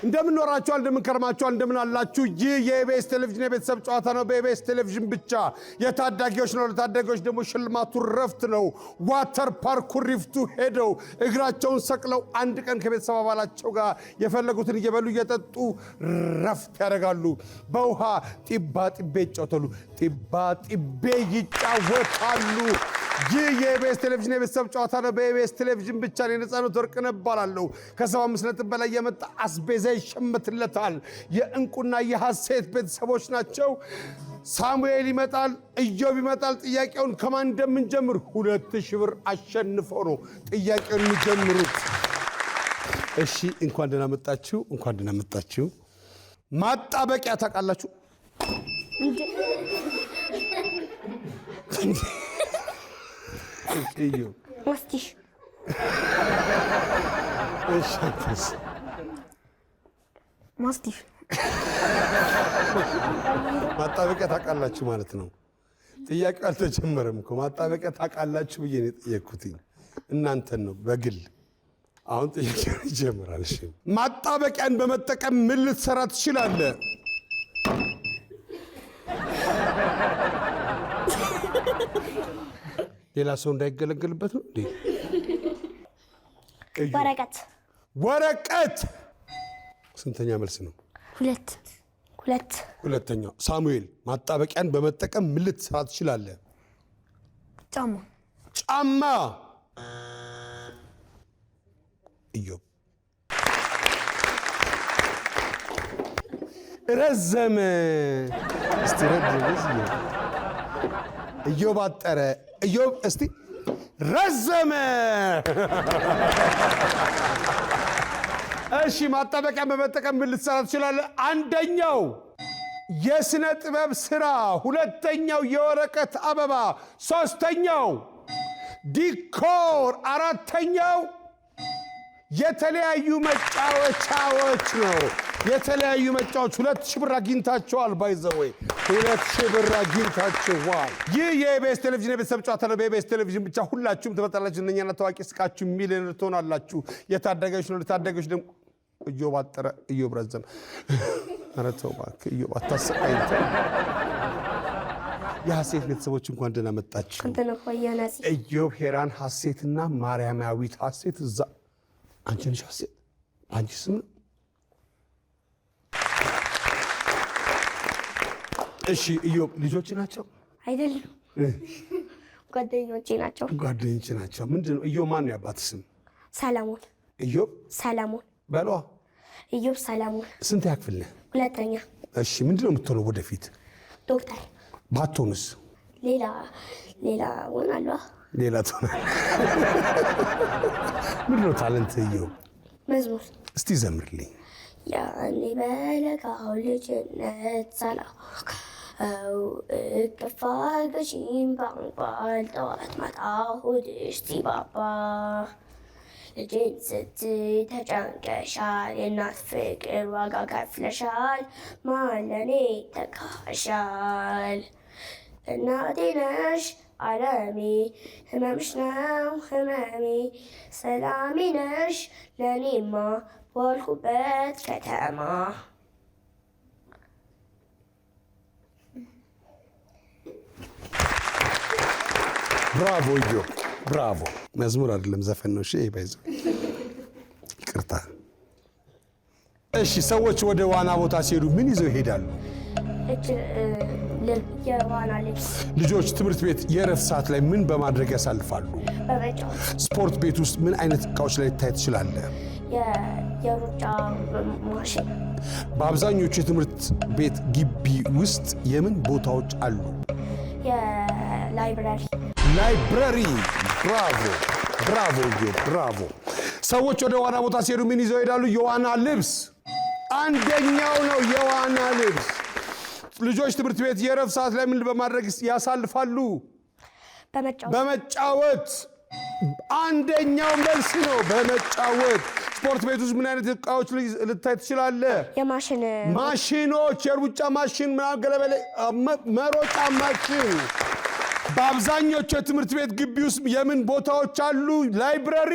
እንደምን ኖራችኋል እንደምን ከርማችኋል እንደምን አላችሁ ይህ የኢቢኤስ ቴሌቪዥን የቤተሰብ ጨዋታ ነው በኢቢኤስ ቴሌቪዥን ብቻ የታዳጊዎች ነው ለታዳጊዎች ደግሞ ሽልማቱ ረፍት ነው ዋተር ፓርክ ሪፍቱ ሄደው እግራቸውን ሰቅለው አንድ ቀን ከቤተሰብ አባላቸው ጋር የፈለጉትን እየበሉ እየጠጡ ረፍት ያደርጋሉ በውሃ ጢባ ጢቤ ይጫወታሉ ጢባ ጢቤ ይጫወታሉ ይህ የኢቢኤስ ቴሌቪዥን የቤተሰብ ጨዋታ ነው በኢቢኤስ ቴሌቪዥን ብቻ ነው ነፃነት ወርቅነህ እባላለሁ ከ75 ነጥብ በላይ የመጣ አስቤዛ ይሸምትለታል የእንቁና የሐሴት ቤተሰቦች ናቸው ሳሙኤል ይመጣል ኢዮብ ይመጣል ጥያቄውን ከማን እንደምንጀምር 2000 ብር አሸንፈው ነው ጥያቄውን የሚጀምሩት እሺ እንኳን ደህና መጣችሁ ማጣበቂያ ታውቃላችሁ እዮ ማስቲሽ እሺ ማስቲሽ ማጣበቂያ ታውቃላችሁ ማለት ነው ጥያቄው አልተጀመረም እኮ ማጣበቂያ ታውቃላችሁ ብዬ ነው የጠየቅኩት እናንተን ነው በግል አሁን ጥያቄው ይጀምራል እሺ ማጣበቂያን በመጠቀም ምን ልትሰራ ትችላለህ ሌላ ሰው እንዳይገለገልበት ነው እንዴ ወረቀት ስንተኛ መልስ ነው ሁለተኛው ሳሙኤል ማጣበቂያን በመጠቀም ምን ልትሰራ ትችላለህ ጫማ ኢዮብ ረዘመ እስቲ ረዘመ ኢዮብ አጠረ ኢዮብ እስቲ ረዘመ እሺ ማጣበቂያን በመጠቀም ምን ልትሰራ ትችላለህ አንደኛው የስነ ጥበብ ስራ ሁለተኛው የወረቀት አበባ ሶስተኛው ዲኮር አራተኛው የተለያዩ መጫወቻዎች ነው የተለያዩ መጫወቻዎች 2000 ብር አግኝታችኋል ባይዘወይ 2000 ብር አግኝታችኋል ይህ የኢቢኤስ ቴሌቪዥን የቤተሰብ ጨዋታ ነው በኢቢኤስ ቴሌቪዥን ብቻ ሁላችሁም ትመጣላችሁ እነኛና ታዋቂ ስቃችሁ ሚሊዮነር ትሆናላችሁ የታዳጊዎች ነው ለታዳጊዎች ደግሞ ኢዮብ አጠረ ኢዮብ ረዘመ ኧረ ተው እባክህ ኢዮብ አታሰቃይኝ የሐሴት ቤተሰቦች እንኳን ደህና መጣችሁ ኢዮብ ሄራን ሐሴትና ማርያማዊት ሐሴት እዛ አንቺ ነሽ ሐሴት አንቺ ስም ነው እሺ ኢዮብ ልጆች ናቸው አይደለም ጓደኞቼ ናቸው ምንድነው ኢዮብ ማን ነው ያባት ስም ሰላሞን ኢዮብ ሰላሞን በሏ ኢዮብ ሰላሞን ስንት ያክፍል ነህ ሁለተኛ እሺ ምንድነው የምትሆነው ወደፊት ዶክተር ባትሆንስ ሌላ ሆናለሁ ሌላ ትሆናለህ ምንድነው ታለንት ኢዮብ መዝሙር እስቲ ዘምርልኝ ያኔ በለጋው ልጅነት ሳላውቀው እቅፍ አድርገሽኝ ባንባል ጠዋት ማታ ሆድሽ ሲባባ ልጄን ስትይ ተጨንቀሻል የእናት ፍቅር ዋጋ ከፍለሻል ማን ለኔ ተካሻል እናቴ ነሽ ዓለሜ ህመምሽ ነው ህመሜ ሰላሜ ነሽ ለኔማ ዋልኩበት ከተማ ብራቮ ኢዮብ ብራቮ መዝሙር አይደለም ዘፈን ነው እሺ ባይዘው ይቅርታ እሺ ሰዎች ወደ ዋና ቦታ ሲሄዱ ምን ይዘው ይሄዳሉ የዋና ልብስ ልጆች ትምህርት ቤት የእረፍት ሰዓት ላይ ምን በማድረግ ያሳልፋሉ በመጫወት ስፖርት ቤት ውስጥ ምን አይነት እቃዎች ላይ ልታይ ትችላለህ የሩጫ ማሽን በአብዛኞቹ የትምህርት ቤት ግቢ ውስጥ የምን ቦታዎች አሉ ላይብረሪ ብራቮ ሰዎች ወደ ዋና ቦታ ሲሄዱ ምን ይዘው ይሄዳሉ የዋና ልብስ አንደኛው ነው የዋና ልብስ ልጆች ትምህርት ቤት የእረፍት ሰዓት ላይ ምን በማድረግ ያሳልፋሉ በመጫወት አንደኛው መልስ ነው በመጫወት ስፖርት ቤት ውስጥ ምን አይነት እቃዎች ልታይ ትችላለህ ማሽኖች የሩጫ ማሽን ማገለበለ መሮጫ ማሽን በአብዛኞቹ የትምህርት ቤት ግቢ ውስጥ የምን ቦታዎች አሉ ላይብረሪ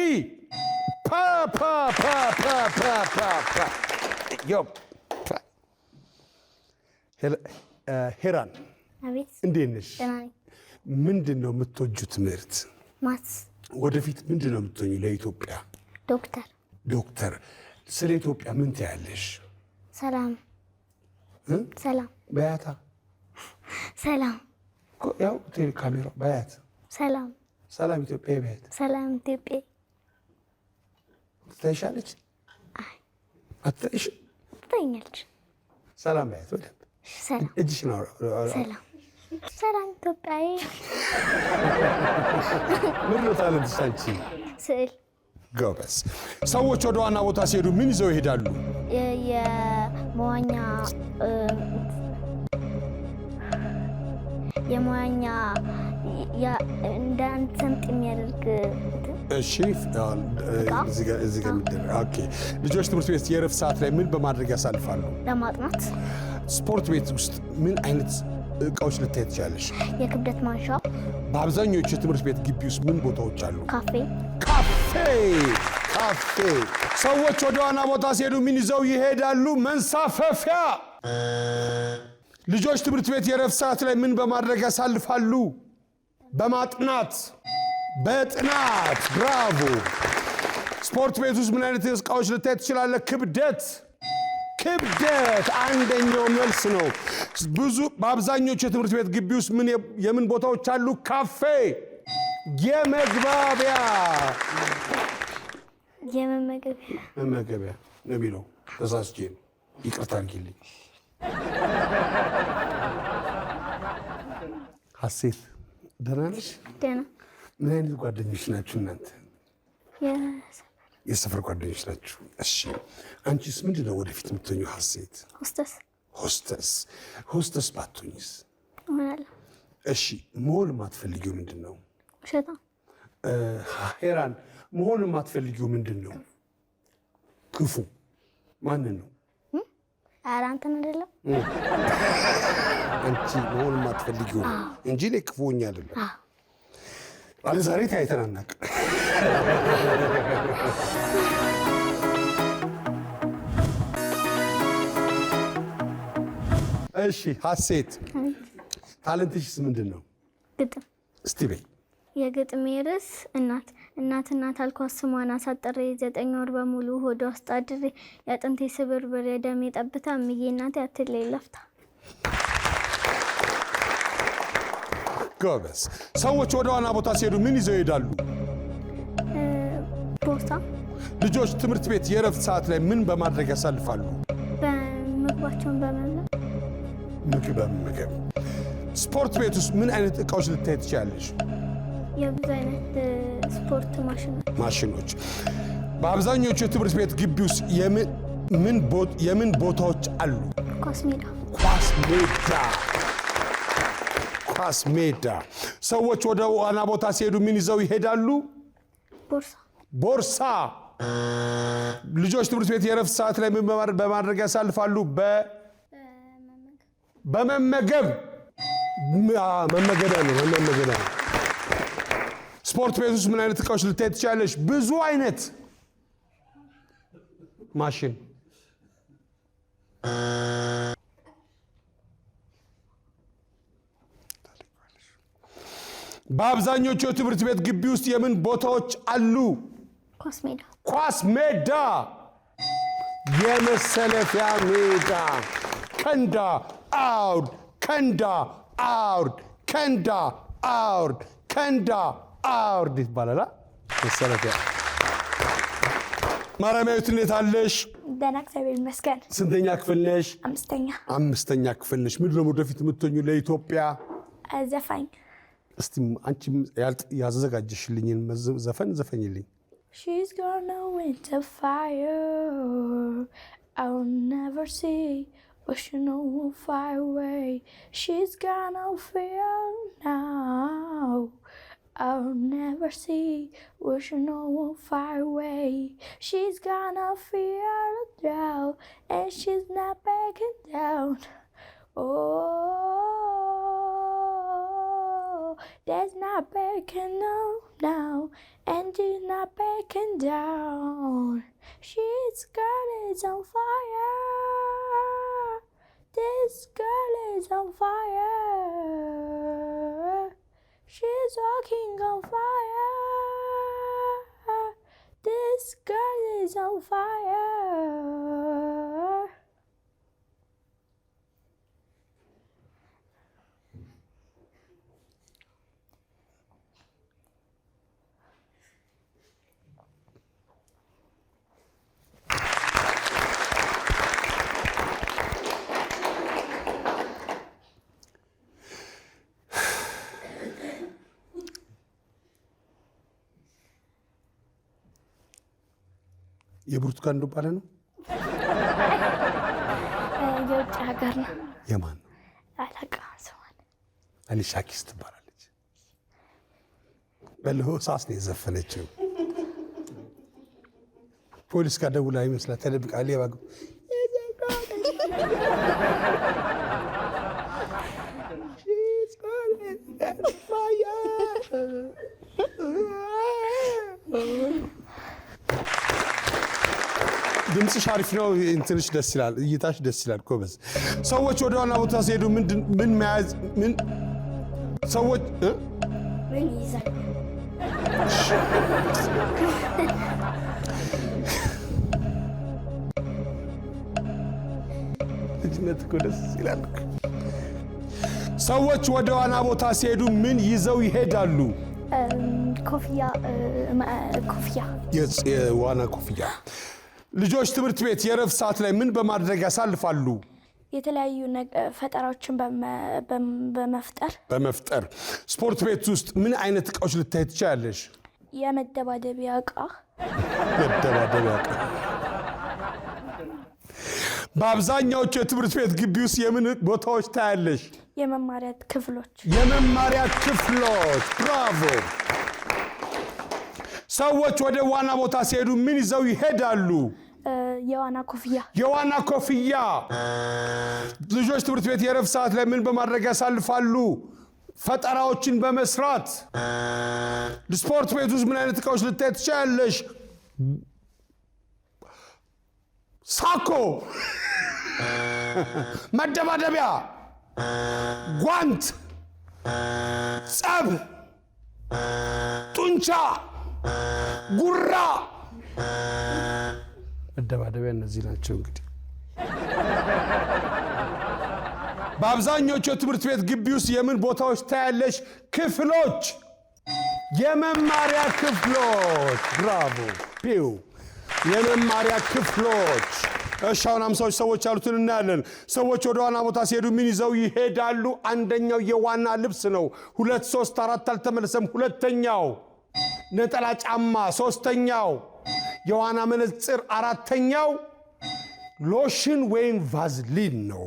ዮ ሄራን አቤት እንዴት ነሽ? ደህና ነኝ። ምንድን ነው የምትወጂው ትምህርት? ማትስ ወደፊት ምንድን ነው የምትሆኚው ለኢትዮጵያ? ዶክተር ዶክተር። ስለ ኢትዮጵያ ምን ትያለሽ? ሰላም ሰላም በያታ ሰላም ያው ካሜራ በያት ሰላም ሰላም ኢትዮጵያ በያት ሰላም ኢትዮጵያ ትታይሻለች? አትታይሽ? ትታይኛለች። ሰላም በያት በደንብ ሰላም እጅሽን አውራ። ሰላም ሰላም ኢትዮጵያዬ። ምን ነው ታለንትሽ አንቺ? ስዕል ጎበዝ። ሰዎች ወደ ዋና ቦታ ሲሄዱ ምን ይዘው ይሄዳሉ? የመዋኛ እንዳንሰምጥ የሚያደርግ እሺ፣ እዚህ ጋር የሚደረግ ኦኬ። ልጆች ትምህርት ቤት የእረፍት ሰዓት ላይ ምን በማድረግ ያሳልፋሉ? ለማጥናት። ስፖርት ቤት ውስጥ ምን አይነት እቃዎች ልታይ ትችላለሽ? የክብደት ማንሻ። በአብዛኞቹ የትምህርት ቤት ግቢ ውስጥ ምን ቦታዎች አሉ? ካፌ ካፌ ካፌ። ሰዎች ወደ ዋና ቦታ ሲሄዱ ምን ይዘው ይሄዳሉ? መንሳፈፊያ። ልጆች ትምህርት ቤት የእረፍት ሰዓት ላይ ምን በማድረግ ያሳልፋሉ? በማጥናት በጥናት። ብራቮ። ስፖርት ቤት ውስጥ ምን አይነት እቃዎች ልታይ ትችላለህ? ክብደት ክብደት አንደኛው መልስ ነው። በአብዛኞቹ የትምህርት ቤት ግቢ ውስጥ የምን ቦታዎች አሉ? ካፌ። የመግባቢያ መመገቢያ ነው የሚለው ተሳስቼ ነው፣ ይቅርታ አድርጊልኝ። ሀሴት ደህና ነሽ? ደህና። ምን አይነት ጓደኞች ናችሁ እናንተ? የሰፈር ጓደኞች ናችሁ? እሺ፣ አንቺስ ምንድን ነው ወደፊት የምትሆኚው? ሀሴት ሆስተስ ባትሆኚስ? እሆናለሁ። እሺ፣ መሆን የማትፈልጊው ምንድን ነው? ውሸታም። ሄራን መሆን የማትፈልጊው ምንድን ነው? ክፉ። ማንን ነው? ኧረ አንተን አይደለም። አንቺ መሆን የማትፈልጊው እንጂ እኔ ክፉ ሆኜ አይደለም። አለ ዛሬ ታይተን አናውቅም። እሺ ሀሴት፣ ታለንትሽስ ምንድን ነው? ግጥም። እስቲ በይ። የግጥሜ ርዕስ እናት አልኳት ስሟን አሳጥሬ 9 ወር በሙሉ ሆዷ ውስጥ አድሬ የአጥንቴ ስብርብር የደሜ ጠብታ እምዬ እናቴ አትለኝ ለፍታ። ጎበዝ። ሰዎች ወደ ዋና ቦታ ሲሄዱ ምን ይዘው ይሄዳሉ? ቦርሳ። ልጆች ትምህርት ቤት የእረፍት ሰዓት ላይ ምን በማድረግ ያሳልፋሉ? ምግባቸውን በመብላት። ምግብ በመመገብ። ስፖርት ቤት ውስጥ ምን አይነት እቃዎች ልታይ ትችላለሽ? የብዙ አይነት ስፖርት ማሽኖች። በአብዛኞቹ የትምህርት ቤት ግቢ ውስጥ የምን ቦታዎች አሉ? ኳስ ሜዳ። ኳስ ሜዳ። ሰዎች ወደ ዋና ቦታ ሲሄዱ ምን ይዘው ይሄዳሉ? ቦርሳ። ልጆች ትምህርት ቤት የእረፍት ሰዓት ላይ ምን በማድረግ ያሳልፋሉ? በመመገብ። መመገቢያ ነው። ስፖርት ቤት ውስጥ ምን አይነት እቃዎች ልታይ ትችላለሽ? ብዙ አይነት ማሽን። በአብዛኞቹ የትምህርት ቤት ግቢ ውስጥ የምን ቦታዎች አሉ? ኳስ ሜዳ። የመሰለፊያ ሜዳ። ከንዳ አውድ፣ ከንዳ አውድ፣ ከንዳ አውድ፣ ከንዳ አውርድ ይባላል። መሰለፊያ። ማረሚያዊት እንዴት አለሽ? ደህና እግዚአብሔር ይመስገን። ስንተኛ ክፍል ነሽ? አምስተኛ ክፍል ነሽ። ምንድን ነው ወደፊት የምትሆኚው ለኢትዮጵያ? ዘፋኝ። እስቲ አንቺ ያዘጋጀሽልኝን ዘፈን ዘፈኝልኝ። She's gonna win the fire I'll never see ocean will fly away. She's gonna feel now I'll never see ocean will fly away. She's gonna feel the drought and she's not backing down. Oh, there's not backing down now, and she's not backing down. She's girl is on fire. This girl is on fire. She's walking on fire. This girl is on fire. የብርቱካን ዱባለ ነው የውጭ ሀገር ነው የማን ነው አላውቅም ስሟን አሊሻ ኪስ ትባላለች በለሆሳስ ነው የዘፈነችው ፖሊስ ጋር ደውላ ይመስላል ተደብቃ ሌባ ድምጽሽ አሪፍ ነው እንትንሽ ደስ ይላል እይታሽ ደስ ይላል ኮበዝ ሰዎች ወደ ዋና ቦታ ሲሄዱ ምን መያዝ ምን ሰዎች ምን ይዛል ልጅነት እኮ ደስ ይላል ሰዎች ወደ ዋና ቦታ ሲሄዱ ምን ይዘው ይሄዳሉ ኮፍያ የዋና ኮፍያ ልጆች ትምህርት ቤት የረፍት ሰዓት ላይ ምን በማድረግ ያሳልፋሉ የተለያዩ ፈጠራዎችን በመፍጠር ስፖርት ቤት ውስጥ ምን አይነት እቃዎች ልታይ ትችያለሽ የመደባደቢያ እቃ በአብዛኛዎቹ የትምህርት ቤት ግቢ ውስጥ የምን ቦታዎች ታያለሽ የመማሪያ ክፍሎች ብራቮ ሰዎች ወደ ዋና ቦታ ሲሄዱ ምን ይዘው ይሄዳሉ የዋና ኮፍያ ልጆች ትምህርት ቤት የረፍት ሰዓት ላይ ምን በማድረግ ያሳልፋሉ ፈጠራዎችን በመስራት ስፖርት ቤት ውስጥ ምን አይነት እቃዎች ልታይ ትችያለሽ ሳኮ መደባደቢያ ጓንት ጸብ ጡንቻ ጉራ መደባደቢያ እነዚህ ናቸው እንግዲህ በአብዛኞቹ የትምህርት ቤት ግቢ ውስጥ የምን ቦታዎች ታያለሽ ክፍሎች የመማሪያ ክፍሎች ብራቮ ፒው የመማሪያ ክፍሎች እሻውን 50 ሰዎች አሉትን እናያለን ሰዎች ወደ ዋና ቦታ ሲሄዱ ምን ይዘው ይሄዳሉ አንደኛው የዋና ልብስ ነው 2 3 4 አልተመለሰም ሁለተኛው ነጠላ ጫማ ሶስተኛው የዋና መነጽር አራተኛው ሎሽን ወይም ቫዝሊን ነው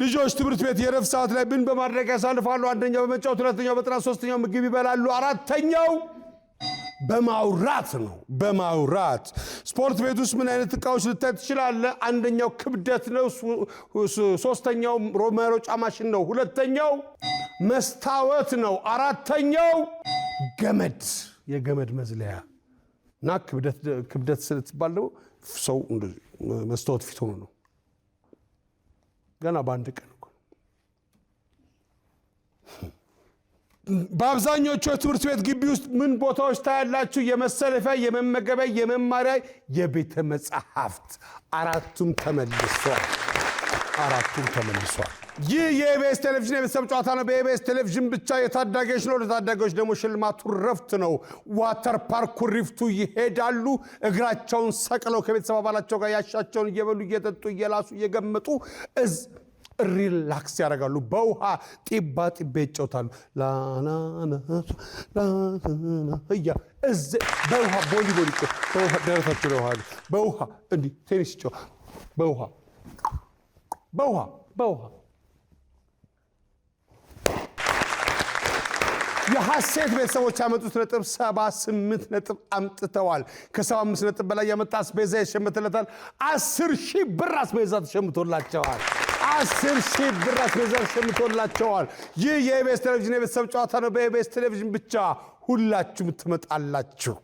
ልጆች ትምህርት ቤት የረፍት ሰዓት ላይ ምን በማድረግ ያሳልፋሉ አንደኛው በመጫወት ሁለተኛው በጥናት ሶስተኛው ምግብ ይበላሉ አራተኛው በማውራት ነው በማውራት ስፖርት ቤት ውስጥ ምን አይነት እቃዎች ልታይ ትችላለህ አንደኛው ክብደት ነው ሶስተኛው መሮጫ ማሽን ነው ሁለተኛው መስታወት ነው አራተኛው ገመድ የገመድ መዝለያ እና ክብደት ስትባል ነው ሰው መስታወት ፊት ሆኖ ነው ገና በአንድ ቀን እኮ በአብዛኞቹ የትምህርት ቤት ግቢ ውስጥ ምን ቦታዎች ታያላችሁ የመሰለፊያ የመመገቢያ የመማሪያ የቤተ መጻሕፍት አራቱም ተመልሷል ይህ የኢቢኤስ ቴሌቪዥን የቤተሰብ ጨዋታ ነው በኢቢኤስ ቴሌቪዥን ብቻ የታዳጊዎች ነው ለታዳጊዎች ደግሞ ሽልማቱ ረፍት ነው ዋተር ፓርክ ኩሪፍቱ ይሄዳሉ እግራቸውን ሰቅለው ከቤተሰብ አባላቸው ጋር ያሻቸውን እየበሉ እየጠጡ እየላሱ እየገመጡ ሪላክስ ያደርጋሉ በውሃ ጢባ ይጫወታሉ በውሃ ቦሊቦል በውሃ ደረታቸው ላይ በውሃ እንዲህ ቴኒስ ይጫወታሉ በውሃ የሐሴት ቤተሰቦች ያመጡት ነጥብ 78 ነጥብ አምጥተዋል ከ75 ነጥብ በላይ ያመጣ አስቤዛ ይሸምትለታል 10,000 ብር አስቤዛ ተሸምቶላቸዋል 10,000 ብር አስቤዛ ተሸምቶላቸዋል ይህ የኢቢኤስ ቴሌቪዥን የቤተሰብ ጨዋታ ነው በኢቢኤስ ቴሌቪዥን ብቻ ሁላችሁም ትመጣላችሁ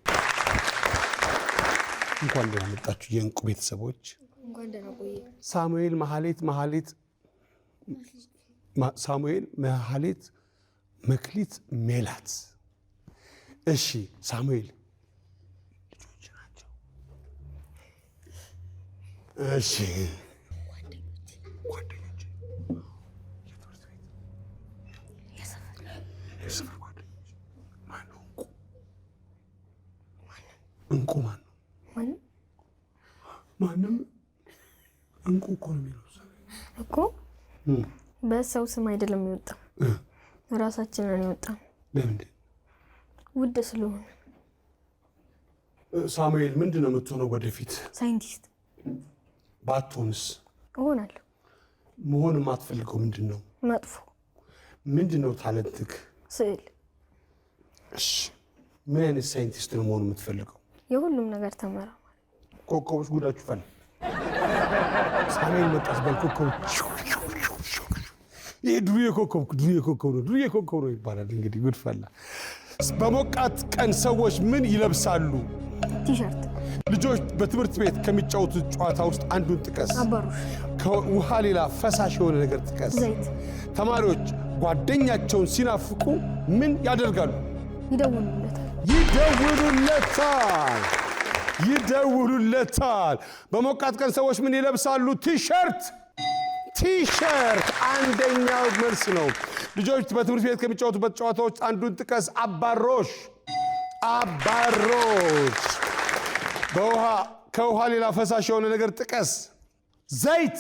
እንኳን ደህና መጣችሁ የእንቁ ቤተሰቦች። እንኳን ደህና ቆየ። ሳሙኤል መሐሌት መክሊት ሜላት። እሺ ሳሙኤል ልጆች ናቸው። እሺ ጓደኞች የትምህርት ቤት የሰፈር ጓደኞች። ማነው እንቁ? ማንም እንቁ እኮ ነው የሚለው እኮ በሰው ስም አይደለም የሚወጣው፣ ራሳችንን ያወጣው። ለምንድን? ውድ ስለሆነ። ሳሙኤል ምንድን ነው የምትሆነው ወደፊት? ሳይንቲስት። ባትሆንስ? እሆናለሁ። መሆን የማትፈልገው ምንድን ነው? መጥፎ። ምንድን ነው ታለንትክ? ስዕል። እሺ ምን አይነት ሳይንቲስት ነው መሆን የምትፈልገው? የሁሉም ነገር ተመራማሪ። ኮከቦች ጉዳችሁ ፈል ሳሙኤል መጣስ በልኮከቦች ይሄ ዱርዬ ኮከብ ነው ይባላል። እንግዲህ ጉድ ፈላ። በሞቃት ቀን ሰዎች ምን ይለብሳሉ? ቲሸርት። ልጆች በትምህርት ቤት ከሚጫወቱት ጨዋታ ውስጥ አንዱን ጥቀስ። አባሮሽ። ከውሃ ሌላ ፈሳሽ የሆነ ነገር ጥቀስ። ዘይት። ተማሪዎች ጓደኛቸውን ሲናፍቁ ምን ያደርጋሉ? ይደውሉለታል። በሞቃት ቀን ሰዎች ምን ይለብሳሉ? ቲሸርት። አንደኛው መልስ ነው። ልጆች በትምህርት ቤት ከሚጫወቱበት ጨዋታዎች አንዱን ጥቀስ። አባሮሽ። ከውሃ ሌላ ፈሳሽ የሆነ ነገር ጥቀስ። ዘይት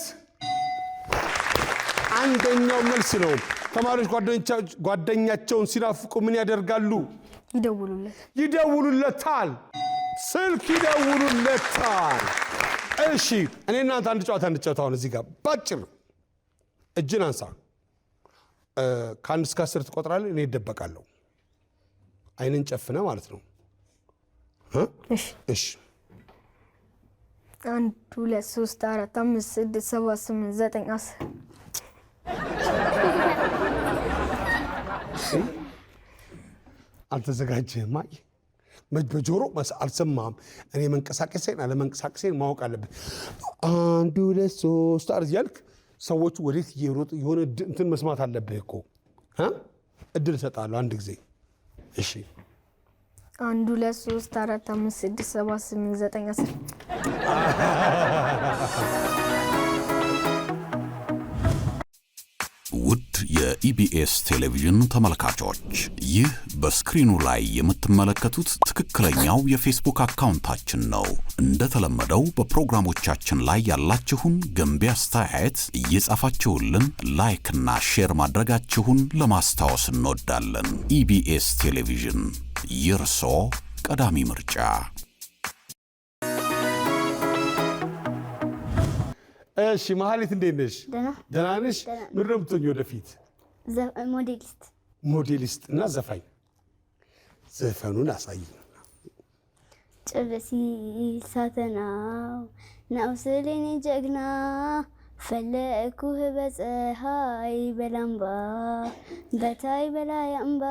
አንደኛው መልስ ነው። ተማሪዎች ጓደኛቸውን ሲናፍቁ ምን ያደርጋሉ? ይደውሉለታል። ስልክ ይደውሉለታል። እሺ እኔ እናንተ አንድ ጨዋታ እንጫወታውን እዚህ ጋር ባጭር እጅን አንሳ። ከ1 እስከ 10 ትቆጥራለህ። እኔ እደበቃለሁ። አይንን ጨፍነ ማለት ነው። እሺ 1 2 3 4 5 6 7 8 9 10 አልተዘጋጀህም? አይ በጆሮ አልሰማህም። እኔ መንቀሳቀሴን አለመንቀሳቀሴን ማወቅ አለብን። 1 2 3 4 እያልክ ሰዎቹ ወዴት እየሮጡ የሆነ እንትን መስማት አለብህ እኮ። እድል እሰጥሃለሁ አንድ ጊዜ። እሺ 1 2 3 4 5 6 7 8 9 10 ውድ የኢቢኤስ ቴሌቪዥን ተመልካቾች፣ ይህ በስክሪኑ ላይ የምትመለከቱት ትክክለኛው የፌስቡክ አካውንታችን ነው። እንደተለመደው በፕሮግራሞቻችን ላይ ያላችሁን ገንቢ አስተያየት እየጻፋችሁልን ላይክና ሼር ማድረጋችሁን ለማስታወስ እንወዳለን። ኢቢኤስ ቴሌቪዥን የርሶ ቀዳሚ ምርጫ። እሺ መሐሌት እንዴት ነሽ? ደህና ነሽ? ምንድን ነው የምትሆኚው ወደፊት? ሞዴሊስት እና ዘፋኝ። ዘፈኑን አሳይ። ጭር ሲል ሳተናው ናው ስለኔ ጀግና ፈለኩህ በፀሐይ በላምባ በታይ በላይ አምባ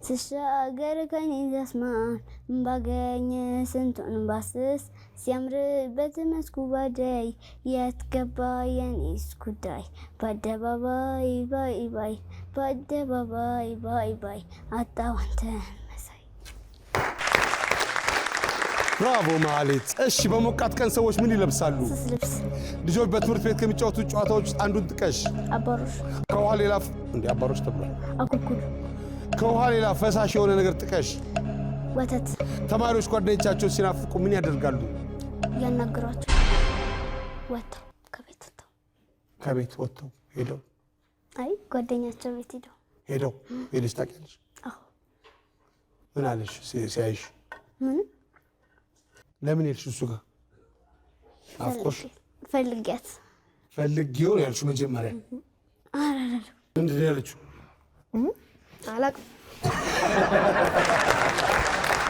ስሻገር ከኔ ዘስማን ባገኘ ስንቱን ባስስ ሲያምርበት መስኩ ባደይ የት ገባ የኔስ ጉዳይ በአደባባይ ባይ ባይ በአደባባይ ባይ ባይ አጣሁ አንተን መሳይ። ብራቮ መሐሌት። እሺ በሞቃት ቀን ሰዎች ምን ይለብሳሉ? ስስ ልብስ። ልጆች በትምህርት ቤት ከሚጫወቱት ጨዋታዎች ውስጥ አንዱን ጥቀሽ። አባሮሽ። ከውሃ ሌላ አባሮሽ ተብሏል። አኩኩሉ። ከውሃ ሌላ ፈሳሽ የሆነ ነገር ጥቀሽ። ወተት። ተማሪዎች ጓደኞቻቸውን ሲናፍቁ ምን ያደርጋሉ? ያናግሯቸው። ወጥተው ከቤት ወጥተው ሄደው አይ ጓደኛቸው ቤት ሄደው ሄደሽ ታውቂያለሽ? አዎ። ምን አለሽ ሲያይሽ? ምን ለምን ሄድሽ እሱ ጋር? አፍቆሽ? ፈልጌው ነው ያልሽው መጀመሪያ? ምንድን ነው ያለችው? አላውቅም።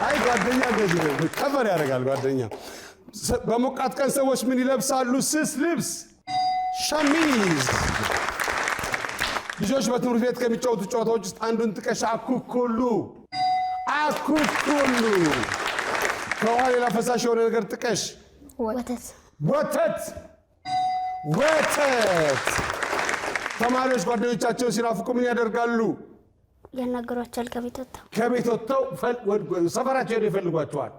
አይ ጓደኛ እንደዚህ ነው፣ ከበር ያደርጋል ጓደኛ። በሞቃት ቀን ሰዎች ምን ይለብሳሉ? ስስ ልብስ፣ ሸሚዝ። ልጆች በትምህርት ቤት ከሚጫወቱ ጨዋታዎች ውስጥ አንዱን ጥቀሽ። አኩኩሉ። ከውሃ ሌላ ፈሳሽ የሆነ ነገር ጥቀሽ። ወተት ወተት ወተት። ተማሪዎች ጓደኞቻቸውን ሲናፍቁ ምን ያደርጋሉ? ያናገሯቸዋል። ከቤት ወጥተው ሰፈራቸው ሄደው ይፈልጓቸዋል።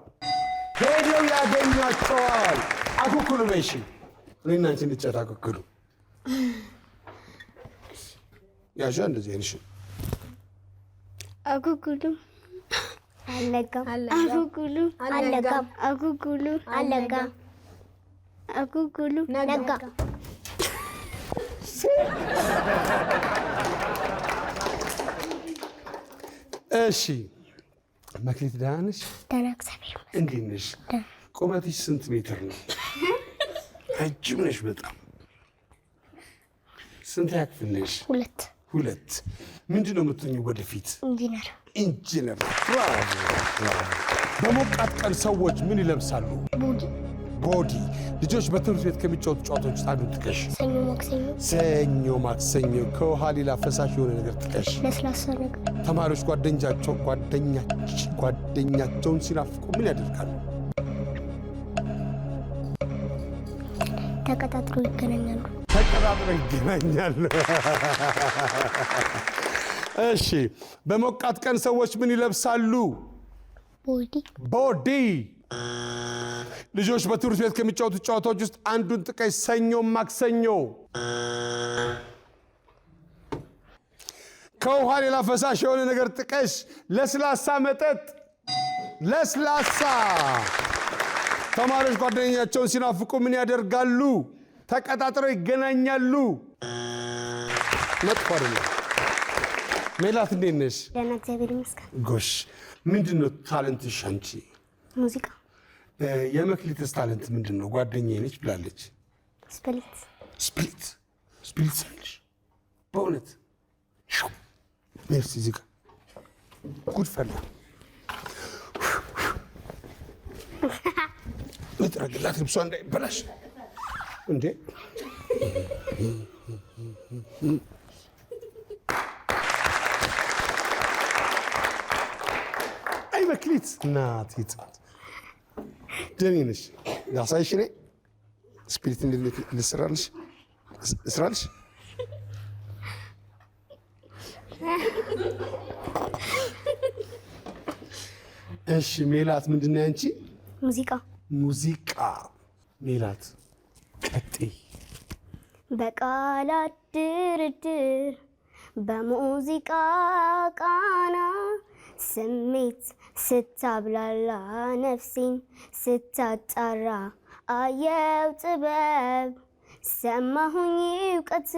ሄደው ያገኟቸዋል። አኩኩሉ በይ። እሺ እኔና አንቺ እንጫወት። አኩኩሉ ያዣ እንደዚህ አይነሽ። አኩኩሉ አለጋም አኩኩሉ አለጋም አኩኩሉ አለጋም አኩኩሉ ነጋ። እሺ መክሊት ደህና ነሽ? ደህና እግዚአብሔር እንዴት ነሽ? ቁመትሽ ስንት ሜትር ነው? ረጅም ነሽ በጣም። ስንት ያክፍል ነሽ? 2 2 ምንድን ነው የምትሆኚው ወደፊት? ኢንጂነር። በሞቃት ቀን ሰዎች ምን ይለብሳሉ? ቦዲ። ልጆች በትምህርት ቤት ከሚጫወቱ ጨዋታዎች ውስጥ አንዱን ጥቀሽ። ሰኞ ማክሰኞ። ከውሃ ሌላ ፈሳሽ የሆነ ነገር ጥቀሽ። ለስላሳ ነገር። ተማሪዎች ጓደኛቸውን ሲናፍቁ ምን ያደርጋሉ? ተቀጣጥሮ ይገናኛሉ። እሺ በሞቃት ቀን ሰዎች ምን ይለብሳሉ? ቦዲ። ልጆች በትምህርት ቤት ከሚጫወቱ ጨዋታዎች ውስጥ አንዱን ጥቀሽ። ሰኞ ማክሰኞ። ከውሃ ሌላ ፈሳሽ የሆነ ነገር ጥቀሽ። ለስላሳ መጠጥ። ለስላሳ። ተማሪዎች ጓደኛቸውን ሲናፍቁ ምን ያደርጋሉ? ተቀጣጥረው ይገናኛሉ። መጥፎ አይደለም። ሜላት እንዴት ነሽ? ደህና እግዚአብሔር ይመስገን። ጎሽ ምንድን ነው ታለንትሽ አንቺ? ሙዚቃ። የመክሊትስ ታለንት ምንድን ነው? ጓደኛዬ ነች ብላለች። ስፕሊት ሳለሽ በእውነት ሜርሲ እዚህ ጋር ጉድ ፈላ። ልጥረግላት ልብሷ እንዳይበላሽ እንዴ። አይ መክሊት እናት ደህና ነሽ? ላሳይሽ እኔ ስፒሪት ልስራልሽ። እሺ ሜላት ምንድን ነው ያንቺ? ሙዚቃ። ሜላት ቀጥይ። በቃላት ድርድር በሙዚቃ ቃና ስሜት ስታብላላ ነፍሴን ስታጣራ አየው ጥበብ ሰማሁኝ እውቀት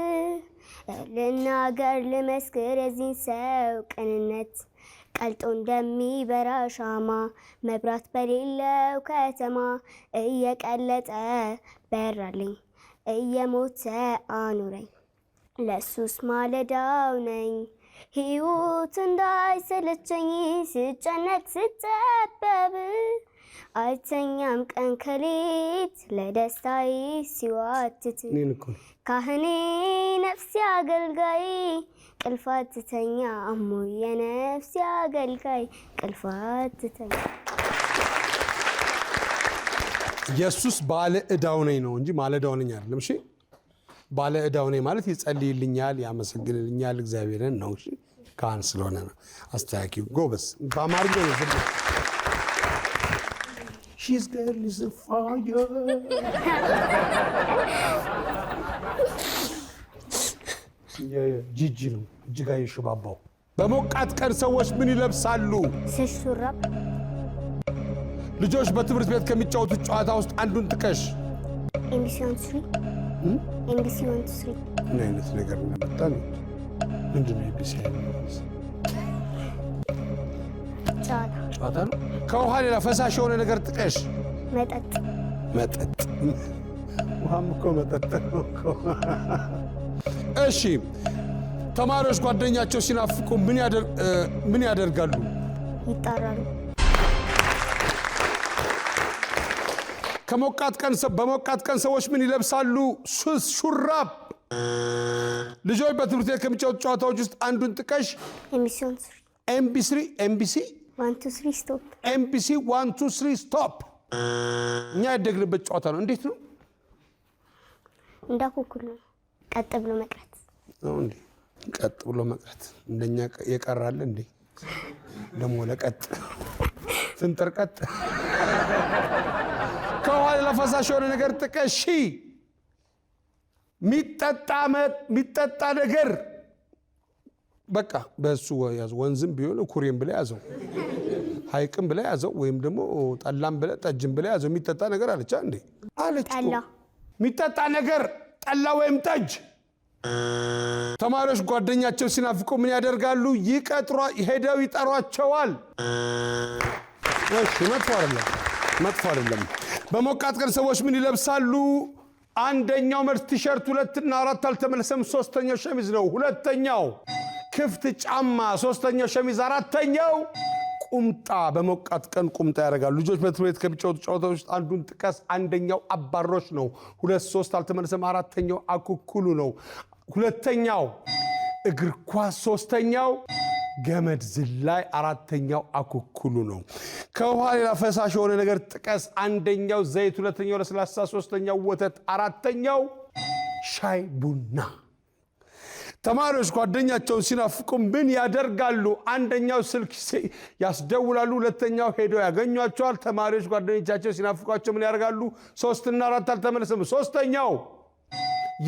ልናገር ልመስክር የዚህን ሰው ቅንነት ቀልጦ እንደሚበራ ሻማ መብራት በሌለው ከተማ እየቀለጠ በራልኝ እየሞተ አኑረኝ ለሱስ ማለዳው ነኝ ሕይወት እንዳይሰለቸኝ ስጨነቅ ስጠበብ አይተኛም ቀን ከሌት ለደስታዬ ሲዋትት ካህኔ ነፍሴ አገልጋይ ቅልፋት ትተኛ አሞ የነፍሴ አገልጋይ ቅልፋት ትተኛ። ኢየሱስ ባለ ዕዳው ነኝ ነው እንጂ ማለዳው ነኝ አይደለም። እሺ ባለ ዕዳው ነኝ ማለት ይጸልይልኛል፣ ያመሰግንልኛል እግዚአብሔርን ነው። እሺ ካህን ስለሆነ ነው። አስተካኪው ጎበዝ። በአማርኛ ነው ዝም She's girl is a fire. ጂጂ ነው እጅጋየሁ ሽባባው። በሞቃት ቀን ሰዎች ምን ይለብሳሉ? ስስ ሹራብ። ልጆች በትምህርት ቤት ከሚጫወቱት ጨዋታ ውስጥ አንዱን ጥቀሽ። ኤምቢሲ 1 ምን አይነት ነገር እንደመጣ ነው? ምንድን ነው ኤምቢሲ? ጨዋታ ነው። ከውሃ ሌላ ፈሳሽ የሆነ ነገር ጥቀሽ። መጠጥ። ውሃም እኮ መጠጥ ነው እኮ። እሺ ተማሪዎች ጓደኛቸው ሲናፍቁ ምን ያደርጋሉ? ይጣራሉ። በሞቃት ቀን ሰዎች ምን ይለብሳሉ? ስስ ሹራብ። ልጆች በትምህርት ቤት ከሚጫወቱ ጨዋታዎች ውስጥ አንዱን ጥቀሽ። ኤምቢሲ 1 2 3 ስቶፕ ኤምቢሲ 1 2 3 ስቶፕ እኛ ያደግንበት ጨዋታ ነው። እንዴት ነው? እንዳኩኩሉ ቀጥ ብሎ መቅረት ነው እንዴ? ቀጥ ብሎ መቅረት እንደኛ የቀራል እንዴ? ደሞ ለቀጥ ፍንጥር ቀጥ ከኋላ ለፈሳሽ የሆነ ነገር ጥቀሺ። ሚጠጣ ነገር በቃ በሱ ያዝ። ወንዝም ቢሆን ኩሬም ብለ ያዘው፣ ሐይቅም ብለ ያዘው፣ ወይም ደግሞ ጠላም ብለ ጠጅም ብለ ያዘው። የሚጠጣ ነገር አለቻ እንዴ? አለች። ጠላ የሚጠጣ ነገር ጠላ ወይም ጠጅ። ተማሪዎች ጓደኛቸው ሲናፍቁ ምን ያደርጋሉ? ሄደው ይጠሯቸዋል። እሺ መጥፎ አይደለም። በሞቃት ቀን ሰዎች ምን ይለብሳሉ? አንደኛው መርስ ቲሸርት፣ 2 እና 4 አልተመለሰም። 3ኛው ሸሚዝ ነው። 2ኛው ክፍት ጫማ፣ 3ኛው ሸሚዝ፣ 4ኛው ቁምጣ። በሞቃት ቀን ቁምጣ ያደርጋሉ። ልጆች በትምህርት ቤት ከሚጫወቱ ጨዋታዎች ውስጥ አንዱን ጥቀስ። አንደኛው አባሮሽ ነው። 2 3 አልተመለሰም። 4ኛው አኩኩሉ ነው። 2ኛው እግር ኳስ፣ 3ኛው ገመድ ዝላይ፣ 4ኛው አኩኩሉ ነው። ከውሃ ሌላ ፈሳሽ የሆነ ነገር ጥቀስ። አንደኛው ዘይት፣ 2ኛው ለስላሳ፣ 3ኛው ወተት፣ 4ኛው ሻይ ቡና። ተማሪዎች ጓደኛቸውን ሲናፍቁ ምን ያደርጋሉ? አንደኛው ስልክ ያስደውላሉ፣ 2ኛው ሄደው ያገኟቸዋል። ተማሪዎች ጓደኞቻቸው ሲናፍቋቸው ምን ያደርጋሉ? 3 እና 4 አልተመለሰም። 3ኛው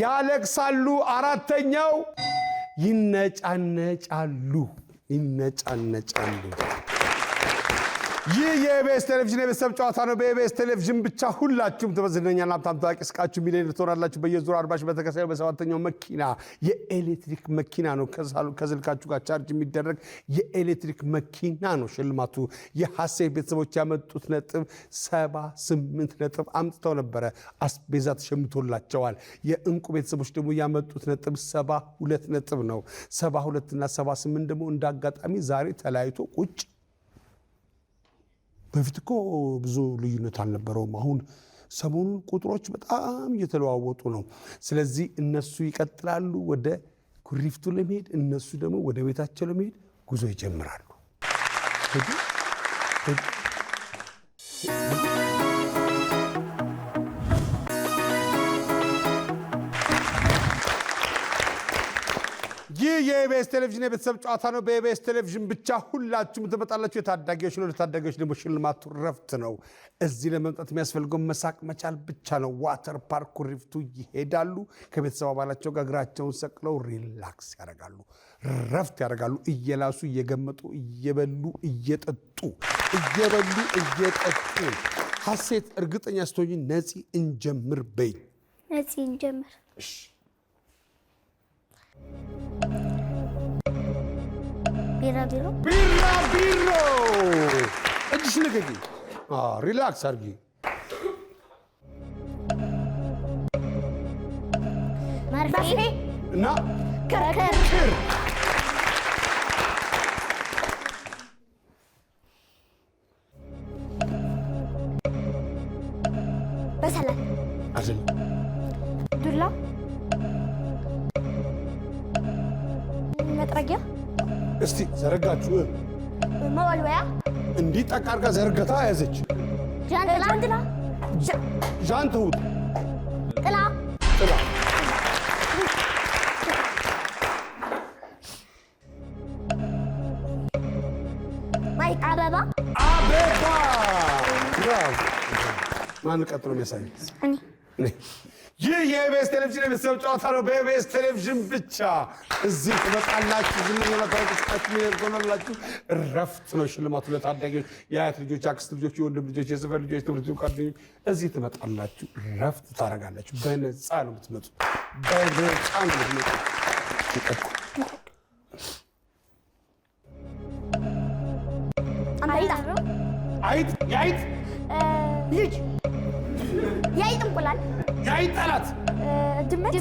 ያለቅሳሉ፣ 4ኛው ይነጫነጫሉ። ይህ የኢቢኤስ ቴሌቪዥን የቤተሰብ ጨዋታ ነው። በኢቢኤስ ቴሌቪዥን ብቻ ሁላችሁም ተመዝነኛል። ሀብታም ታዋቂ ስቃችሁ ሚሊዮነር ትሆናላችሁ። በየዙር 40 በተከሳዩ በ7ኛው መኪና የኤሌክትሪክ መኪና ነው። ከስልካችሁ ጋር ቻርጅ የሚደረግ የኤሌክትሪክ መኪና ነው ሽልማቱ። የሐሴት ቤተሰቦች ያመጡት ነጥብ 78 ነጥብ አምጥተው ነበረ። አስቤዛ ተሸምቶላቸዋል። የእንቁ ቤተሰቦች ደግሞ ያመጡት ነጥብ 72 ነጥብ ነው። 72 እና 78 ደግሞ እንዳጋጣሚ ዛሬ ተለያይቶ ቁጭ። በፊት እኮ ብዙ ልዩነት አልነበረውም። አሁን ሰሞኑን ቁጥሮች በጣም እየተለዋወጡ ነው። ስለዚህ እነሱ ይቀጥላሉ ወደ ኩሪፍቱ ለመሄድ፣ እነሱ ደግሞ ወደ ቤታቸው ለመሄድ ጉዞ ይጀምራሉ። ይህ የኢቢኤስ ቴሌቪዥን የቤተሰብ ጨዋታ ነው። በኢቢኤስ ቴሌቪዥን ብቻ ሁላችሁም ትመጣላችሁ። የታዳጊዎች ነው። ለታዳጊዎች ደግሞ ሽልማቱ ረፍት ነው። እዚህ ለመምጣት የሚያስፈልገው መሳቅ መቻል ብቻ ነው። ዋተር ፓርክ ኩሪፍቱ ይሄዳሉ። ከቤተሰብ አባላቸው ጋር እግራቸውን ሰቅለው ሪላክስ ያደርጋሉ፣ ረፍት ያደርጋሉ። እየላሱ እየገመጡ እየበሉ እየጠጡ ሐሴት እርግጠኛ ስትሆኚ ነፂ እንጀምር በይ። ነፂ እንጀምር። እሺ ቢራቢሮ እጅሽ ልቀቂ። ሪላክስ አድርጊ። መርፌ እና ክርክር በሰላም አይደል? ዱላ፣ መጥረጊያ፣ እስቲ ዘረጋችሁ። መወልወያ፣ እንዲህ ጠቅ አድርጋ ዘርግታ ያዘች። ጃንጥላ፣ ዣንተውት፣ ጥላ፣ ማይክ፣ አበባ። ማን ቀጥሎ የሚያሳይ? እኔ ይህ የኢቢኤስ ቴሌቪዥን የቤተሰብ ጨዋታ ነው። በኢቢኤስ ቴሌቪዥን ብቻ እዚህ ትመጣላችሁ። ዝምናታችሁ ረፍት ነው። ሽልማቱ ለታዳጊዎች፣ የአያት ልጆች፣ አክስት ልጆች፣ የወንድም ልጆች፣ የሰፈር ልጆች፣ ትምህርት ጓደኞች እዚህ ትመጣላችሁ። ረፍት ታደርጋላችሁ። በነፃ ነው የምትመጡ። በነፃ ነው የምትመጡ። አይጥ፣ የአይጥ ልጅ፣ የአይጥ እንቁላል፣ የአይጥ ጠላት፣ ድመት፣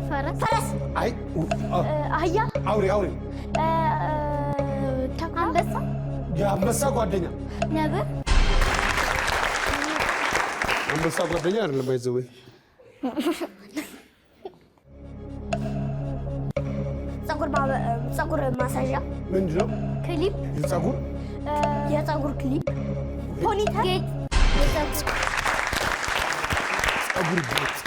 ፈረስ፣ አህያ፣ አውሬ፣ አንበሳ፣ የአንበሳ ጓደኛ፣ ነብር፣ አንበሳ ጓደኛ አይደለም። አይዘው ፀጉር ማሳዣ ምንድን ነው? ክሊፕ የፀጉር ክሊፕ ፖኒታ ጌጥ ፀጉር ጌጥ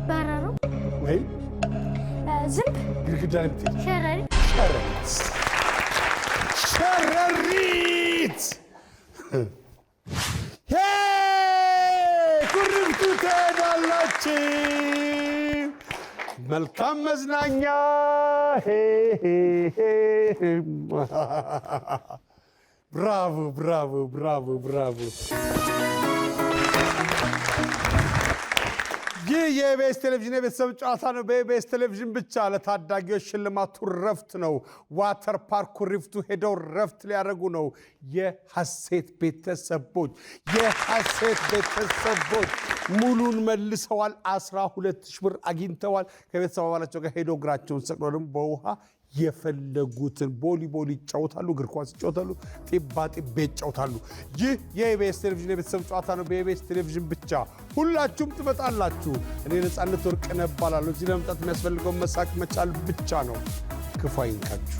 በረሮ ወይም ዝንብ ግድግዳ ላይ የምትሄድ ሸረሪት ኩሪፍቱ ትሄዳላችሁ። መልካም መዝናኛ። ብራቮ ብራቮ ብራቮ ብራቮ። ይህ የኢቢኤስ ቴሌቪዥን የቤተሰብ ጨዋታ ነው። በኢቢኤስ ቴሌቪዥን ብቻ ለታዳጊዎች ሽልማቱ ረፍት ነው። ዋተር ፓርክ ኩሪፍቱ ሄደው ረፍት ሊያደርጉ ነው። የሐሴት ቤተሰቦች ሙሉን መልሰዋል። 12,000 ብር አግኝተዋል። ከቤተሰብ አባላቸው ጋር ሄደው እግራቸውን ሰቅለው ደግሞ በውሃ የፈለጉትን ቦሊቦል ይጫወታሉ፣ እግር ኳስ ይጫወታሉ፣ ጢባጢቤ ይጫወታሉ። ይህ የኢቢኤስ ቴሌቪዥን የቤተሰብ ጨዋታ ነው። በኢቢኤስ ቴሌቪዥን ብቻ ሁላችሁም ትመጣላችሁ። እኔ ነፃነት ወርቅነህ እባላለሁ። እዚህ ለመምጣት የሚያስፈልገው መሳቅ መቻል ብቻ ነው። ክፉ አይንካችሁ።